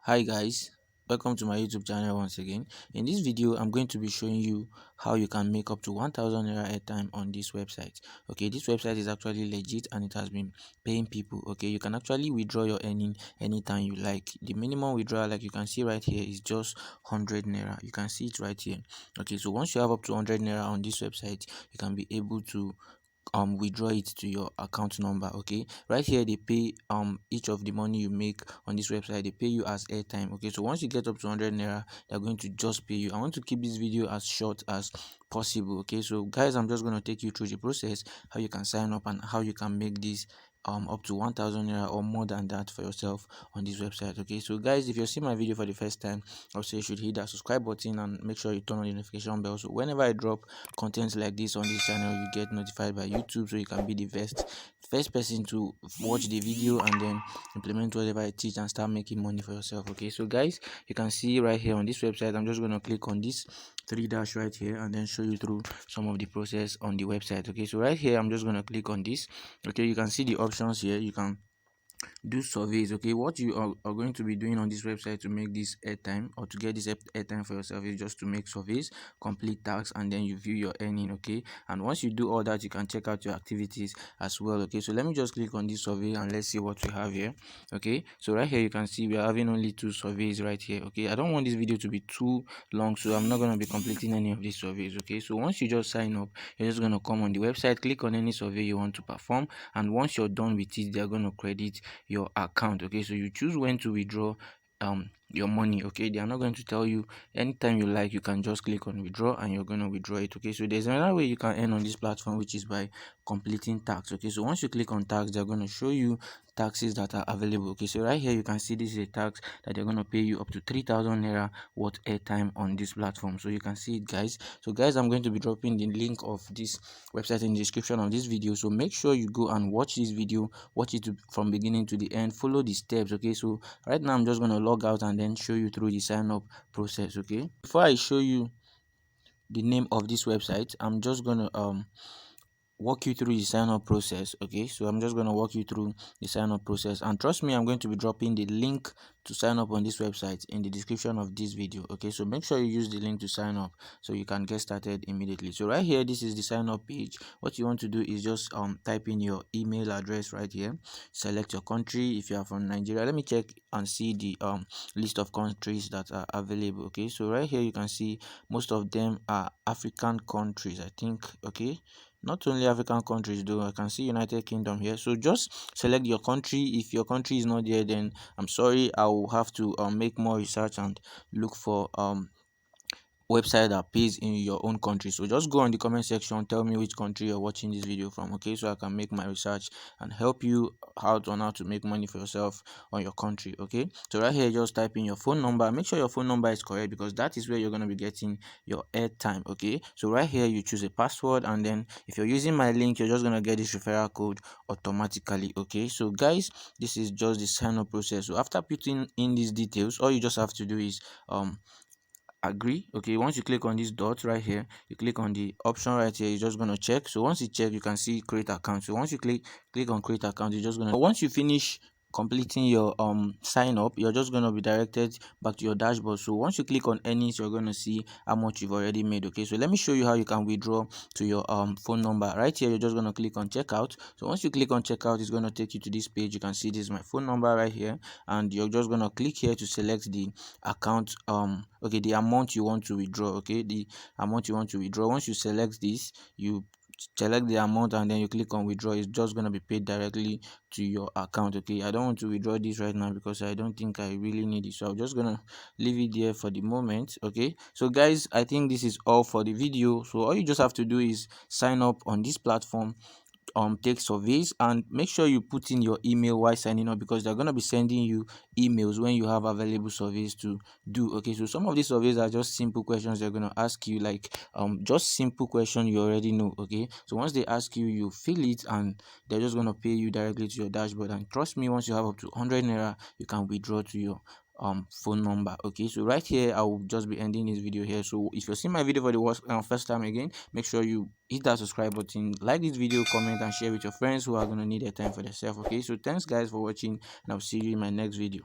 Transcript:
Hi guys, welcome to my YouTube channel once again. In this video, I'm going to be showing you how you can make up to 1000 naira airtime on this website. Okay, this website is actually legit and it has been paying people. Okay, you can actually withdraw your earning anytime you like. The minimum withdrawal, like you can see right here, is just 100 naira. You can see it right here. Okay, so once you have up to 100 naira on this website, you can be able to withdraw it to your account number. Okay, right here they pay each of the money you make on this website, they pay you as airtime. Okay, so once you get up to 100 naira, they're going to just pay you. I want to keep this video as short as possible. Okay, so guys, I'm just going to take you through the process, how you can sign up and how you can make this up to 1000 naira or more than that for yourself on this website. Okay, so guys, if you're seeing my video for the first time, I'll say you should hit that subscribe button and make sure you turn on the notification bell, so whenever I drop content like this on this channel, you get notified by YouTube, so you can be the first person to watch the video and then implement whatever I teach and start making money for yourself. Okay, so guys, you can see right here on this website, I'm just going to click on this three dash right here and then show you through some of the process on the website. Okay, so right here I'm just going to click on this. Okay, you can see the options here. You can do surveys. Okay, what you are going to be doing on this website to make this airtime or to get this airtime for yourself is just to make surveys, complete tasks, and then you view your earning. Okay, and once you do all that, you can check out your activities as well. Okay, so let me just click on this survey and let's see what we have here. Okay, so right here you can see we are having only 2 surveys right here. Okay, I don't want this video to be too long, so I'm not going to be completing any of these surveys. Okay, so once you just sign up, you're just going to come on the website, click on any survey you want to perform, and once you're done with it, they're going to credit your account. Okay, so you choose when to withdraw your money. Okay, they are not going to tell you. Anytime you like, you can just click on withdraw and you're going to withdraw it. Okay, so there's another way you can earn on this platform, which is by completing tax. Okay, so once you click on tax, they're going to show you taxes that are available. Okay, so right here you can see this is a tax that they're going to pay you up to 3000 naira worth airtime on this platform. So you can see it, guys. So guys, I'm going to be dropping the link of this website in the description of this video, so make sure you go and watch this video, watch it from beginning to the end, follow the steps. Okay, so right now I'm just going to log out and then show you through the sign up process. Okay, before I show you the name of this website, I'm just going to walk you through the sign up process. Okay, so I'm just going to walk you through the sign up process, and trust me, I'm going to be dropping the link to sign up on this website in the description of this video. Okay, so make sure you use the link to sign up so you can get started immediately. So right here, this is the sign up page. What you want to do is just type in your email address right here, select your country. If you are from Nigeria, let me check and see the list of countries that are available. Okay, so right here you can see most of them are African countries, I think. Okay, not only African countries though, I can see United Kingdom here. So just select your country. If your country is not there, then I'm sorry, I will have to make more research and look for website that pays in your own country. So just go on the comment section, tell me which country you're watching this video from. Okay, so I can make my research and help you out on how to make money for yourself on your country. Okay, so right here just type in your phone number. Make sure your phone number is correct because that is where you're going to be getting your airtime. Okay, so right here you choose a password, and then if you're using my link, you're just going to get this referral code automatically. Okay, so guys, this is just the sign up process. So after putting in these details, all you just have to do is agree. Okay, once you click on this dot right here, you click on the option right here, you're just going to check. So once you check, you can see create account. So once you click on create account, you're just going to, once you finish completing your sign up, you're just going to be directed back to your dashboard. So once you click on earnings, you're going to see how much you've already made. Okay, so let me show you how you can withdraw to your phone number. Right here, you're just going to click on checkout. So once you click on checkout, it's going to take you to this page. You can see this is my phone number right here, and you're just going to click here to select the account okay, the amount you want to withdraw. Okay, the amount you want to withdraw. Once you select this, you select the amount and then you click on withdraw. It's just going to be paid directly to your account. Okay, I don't want to withdraw this right now because I don't think I really need it, so I'm just gonna leave it there for the moment. Okay, so guys, I think this is all for the video. So all you just have to do is sign up on this platform, take surveys, and make sure you put in your email while signing up because they're going to be sending you emails when you have available surveys to do. Okay, so some of these surveys are just simple questions they're going to ask you, like just simple question you already know. Okay, so once they ask you, you fill it and they're just going to pay you directly to your dashboard, and trust me, once you have up to 100 naira, you can withdraw to your phone number. Okay, so right here I will just be ending this video here. So if you're seeing my video for the first time again, make sure you hit that subscribe button, like this video, comment, and share with your friends who are going to need their time for themselves. Okay, so thanks guys for watching, and I'll see you in my next video.